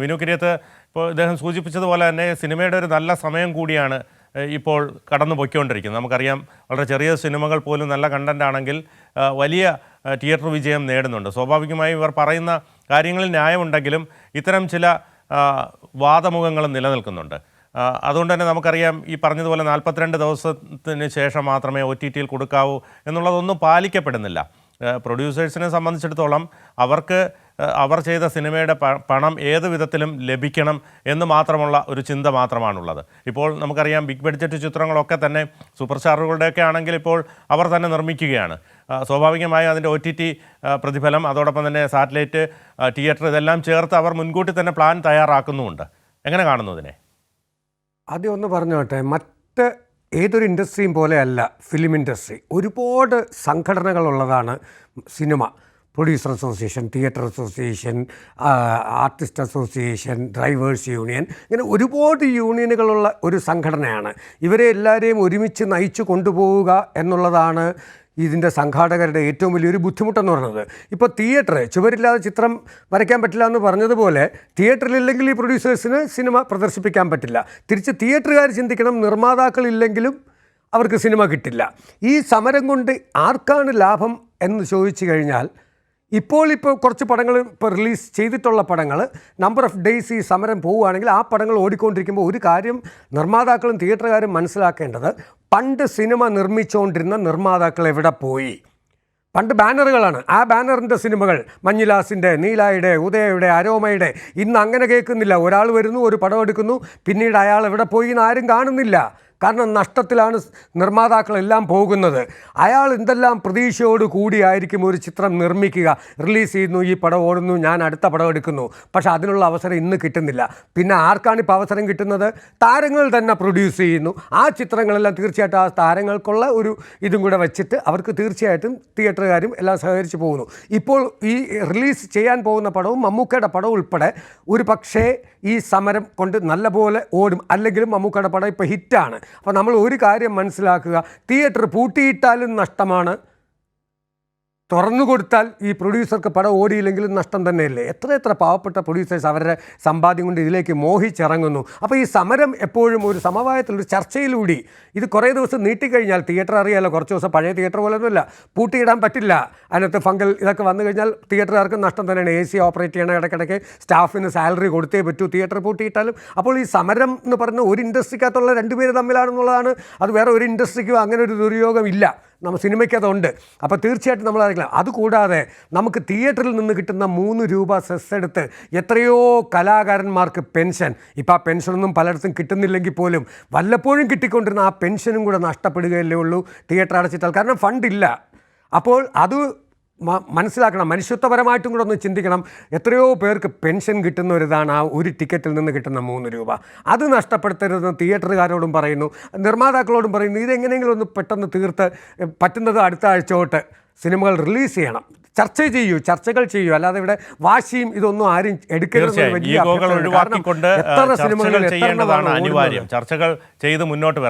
വിനു കിരിയത്ത് ഇപ്പോൾ ഇദ്ദേഹം സൂചിപ്പിച്ചതുപോലെ തന്നെ സിനിമയുടെ ഒരു നല്ല സമയം കൂടിയാണ് ഇപ്പോൾ കടന്നു പൊയ്ക്കൊണ്ടിരിക്കുന്നത്. നമുക്കറിയാം, വളരെ ചെറിയ സിനിമകൾ പോലും നല്ല കണ്ടൻ്റ് ആണെങ്കിൽ വലിയ തിയേറ്റർ വിജയം നേടുന്നുണ്ട്. സ്വാഭാവികമായും ഇവർ പറയുന്ന കാര്യങ്ങളിൽ ന്യായമുണ്ടെങ്കിലും ഇത്തരം ചില വാദമുഖങ്ങളും നിലനിൽക്കുന്നുണ്ട്. അതുകൊണ്ട് തന്നെ നമുക്കറിയാം, ഈ പറഞ്ഞതുപോലെ 42 ദിവസത്തിന് ശേഷം മാത്രമേ OTTയിൽ കൊടുക്കാവൂ എന്നുള്ളതൊന്നും പാലിക്കപ്പെടുന്നില്ല. പ്രൊഡ്യൂസേഴ്സിനെ സംബന്ധിച്ചിടത്തോളം അവർ ചെയ്ത സിനിമയുടെ പണം ഏത് വിധത്തിലും ലഭിക്കണം എന്ന് മാത്രമുള്ള ഒരു ചിന്ത മാത്രമാണുള്ളത്. ഇപ്പോൾ നമുക്കറിയാം, ബിഗ് ബഡ്ജറ്റ് ചിത്രങ്ങളൊക്കെ തന്നെ സൂപ്പർ സ്റ്റാറുകളുടെയൊക്കെ ആണെങ്കിൽ ഇപ്പോൾ അവർ തന്നെ നിർമ്മിക്കുകയാണ്. സ്വാഭാവികമായും അതിൻ്റെ OTT പ്രതിഫലം, അതോടൊപ്പം തന്നെ സാറ്റലൈറ്റ്, തിയേറ്റർ, ഇതെല്ലാം ചേർത്ത് അവർ മുൻകൂട്ടി തന്നെ പ്ലാൻ തയ്യാറാക്കുന്നുമുണ്ട്. എങ്ങനെ കാണുന്നു ഇതിനെ? ആദ്യം ഒന്ന് പറഞ്ഞോട്ടെ, മറ്റ് ഏതൊരു ഇൻഡസ്ട്രിയും പോലെയല്ല ഫിലിം ഇൻഡസ്ട്രി. ഒരുപാട് സംഘടനകളുള്ളതാണ് cinema. Producer association, theatre association, artist association, drivers union, ഇങ്ങനെ ഒരുപാട് യൂണിയനുകളുള്ള ഒരു സംഘടനയാണ്. ഇവരെ എല്ലാവരെയും ഒരുമിച്ച് നയിച്ചു കൊണ്ടുപോവുക എന്നുള്ളതാണ് ഇതിൻ്റെ സംഘാടകരുടെ ഏറ്റവും വലിയൊരു ബുദ്ധിമുട്ടെന്ന് പറയുന്നത്. ഇപ്പോൾ തിയേറ്റർ, ചുവരില്ലാതെ ചിത്രം വരയ്ക്കാൻ പറ്റില്ല എന്ന് പറഞ്ഞതുപോലെ, തിയേറ്ററിലില്ലെങ്കിൽ ഈ പ്രൊഡ്യൂസേഴ്സിന് സിനിമ പ്രദർശിപ്പിക്കാൻ പറ്റില്ല. തിരിച്ച് തിയേറ്ററുകാർ ചിന്തിക്കണം, നിർമ്മാതാക്കളില്ലെങ്കിലും അവർക്ക് സിനിമ കിട്ടില്ല. ഈ സമരം കൊണ്ട് ആർക്കാണ് ലാഭം എന്ന് ചോദിച്ചു കഴിഞ്ഞാൽ, ഇപ്പോൾ കുറച്ച് പടങ്ങൾ ഇപ്പോൾ റിലീസ് ചെയ്തിട്ടുള്ള പടങ്ങൾ നമ്പർ ഓഫ് ഡേയ്സ് ഈ സമരം പോവുകയാണെങ്കിൽ ആ പടങ്ങൾ ഓടിക്കൊണ്ടിരിക്കുമ്പോൾ ഒരു കാര്യം നിർമ്മാതാക്കളും തിയേറ്ററുകാരും മനസ്സിലാക്കേണ്ടത്, പണ്ട് സിനിമ നിർമ്മിച്ചുകൊണ്ടിരുന്ന നിർമ്മാതാക്കൾ എവിടെ പോയി? പണ്ട് ബാനറുകളാണ്. ആ ബാനറിൻ്റെ സിനിമകൾ മഞ്ഞിലാസിൻ്റെ, നീലായുടെ, ഉദയയുടെ, അരോമയുടെ, ഇന്ന് അങ്ങനെ കേൾക്കുന്നില്ല. ഒരാൾ വരുന്നു, ഒരു പടം എടുക്കുന്നു, പിന്നീട് അയാൾ എവിടെ പോയി എന്ന് ആരും കാണുന്നില്ല. കാരണം നഷ്ടത്തിലാണ് നിർമ്മാതാക്കളെല്ലാം പോകുന്നത്. അയാൾ എന്തെല്ലാം പ്രതീക്ഷയോട് കൂടിയായിരിക്കും ഒരു ചിത്രം നിർമ്മിക്കുക. റിലീസ് ചെയ്യുന്നു, ഈ പടം ഓടുന്നു, ഞാൻ അടുത്ത പടം എടുക്കുന്നു. പക്ഷേ അതിനുള്ള അവസരം ഇന്ന് കിട്ടുന്നില്ല. പിന്നെ ആർക്കാണ് ഇപ്പോൾ അവസരം കിട്ടുന്നത്? താരങ്ങൾ തന്നെ പ്രൊഡ്യൂസ് ചെയ്യുന്നു. ആ ചിത്രങ്ങളെല്ലാം തീർച്ചയായിട്ടും ആ താരങ്ങൾക്കുള്ള ഒരു ഇതും കൂടെ വെച്ചിട്ട് അവർക്ക് തീർച്ചയായിട്ടും തിയേറ്ററുകാരും എല്ലാം സഹകരിച്ച് പോകുന്നു. ഇപ്പോൾ ഈ റിലീസ് ചെയ്യാൻ പോകുന്ന പടവും മമ്മൂക്കയുടെ പടവും ഉൾപ്പെടെ ഒരു പക്ഷേ ഈ സമരം കൊണ്ട് നല്ലപോലെ ഓടും. അല്ലെങ്കിലും മമ്മൂക്കയുടെ പടം ഇപ്പോൾ ഹിറ്റാണ്. അപ്പോൾ നമ്മൾ ഒരു കാര്യം മനസ്സിലാക്കുക, തിയേറ്റർ പൂട്ടിയിട്ടാലും നഷ്ടമാണ്, തുറന്നു കൊടുത്താൽ ഈ പ്രൊഡ്യൂസർക്ക് പടം ഓടിയില്ലെങ്കിലും നഷ്ടം തന്നെയല്ലേ. എത്ര പാവപ്പെട്ട പ്രൊഡ്യൂസേഴ്സ് അവരുടെ സമ്പാദ്യം കൊണ്ട് ഇതിലേക്ക് മോഹിച്ചിറങ്ങുന്നു. അപ്പോൾ ഈ സമരം എപ്പോഴും ഒരു സമവായത്തിലൊരു ചർച്ചയിലൂടെ, ഇത് കുറേ ദിവസം നീട്ടിക്കഴിഞ്ഞാൽ, തിയേറ്റർ അറിയാമല്ലോ, കുറച്ച് ദിവസം പഴയ തിയേറ്റർ പോലെയൊന്നുമില്ല, പൂട്ടിയിടാൻ പറ്റില്ല. അതിനകത്ത് ഫംഗൽ ഇതൊക്കെ വന്നു കഴിഞ്ഞാൽ തിയേറ്ററുകാർക്ക് നഷ്ടം തന്നെയാണ്. AC ഓപ്പറേറ്റ് ചെയ്യണം, ഇടയ്ക്കിടയ്ക്ക് സ്റ്റാഫിന് സാലറി കൊടുത്തേ പറ്റൂ. തിയേറ്റർ പൂട്ടിയിട്ടാലും. അപ്പോൾ ഈ സമരം എന്ന് പറഞ്ഞ ഒരു ഇൻഡസ്ട്രിക്കകത്തുള്ള രണ്ടുപേര് തമ്മിലാണെന്നുള്ളതാണ്. അത് വേറെ ഒരു ഇൻഡസ്ട്രിക്കും അങ്ങനെ ഒരു ദുര്യോഗം ഇല്ല. നമ്മൾ സിനിമയ്ക്കതുണ്ട്. അപ്പോൾ തീർച്ചയായിട്ടും നമ്മൾ അറിയില്ല. അതുകൂടാതെ നമുക്ക് തിയേറ്ററിൽ നിന്ന് കിട്ടുന്ന 3 രൂപ സെസ് എടുത്ത് എത്രയോ കലാകാരന്മാർക്ക് പെൻഷൻ, ഇപ്പോൾ ആ പെൻഷനൊന്നും പലയിടത്തും കിട്ടുന്നില്ലെങ്കിൽ പോലും വല്ലപ്പോഴും കിട്ടിക്കൊണ്ടിരുന്ന ആ പെൻഷനും കൂടെ നഷ്ടപ്പെടുകയല്ലേ ഉള്ളൂ തിയേറ്റർ അടച്ചിട്ടാൽ. കാരണം ഫണ്ടില്ല. അപ്പോൾ അത് മനസ്സിലാക്കണം. മനുഷ്യത്വപരമായിട്ടും കൂടെ ഒന്ന് ചിന്തിക്കണം. എത്രയോ പേർക്ക് പെൻഷൻ കിട്ടുന്ന ഒരിതാണ് ആ ഒരു ടിക്കറ്റിൽ നിന്ന് കിട്ടുന്ന 3 രൂപ. അത് നഷ്ടപ്പെടുത്തരുതെന്ന് തിയേറ്ററുകാരോടും പറയുന്നു, നിർമ്മാതാക്കളോടും പറയുന്നു. ഇതെങ്ങനെയെങ്കിലും ഒന്ന് പെട്ടെന്ന് തീർത്ത് പറ്റുന്നത് അടുത്ത ആഴ്ച തൊട്ട് സിനിമകൾ റിലീസ് ചെയ്യണം. ചർച്ചകൾ ചെയ്യൂ. അല്ലാതെ ഇവിടെ വാശിയും ഇതൊന്നും ആരും എടുക്കരുത്. ഒഴിവാക്കിക്കൊണ്ട് ചർച്ചകൾ ചെയ്യേണ്ടതാണ് അനിവാര്യം. ചർച്ചകൾ ചെയ്ത് മുന്നോട്ട് വരണം.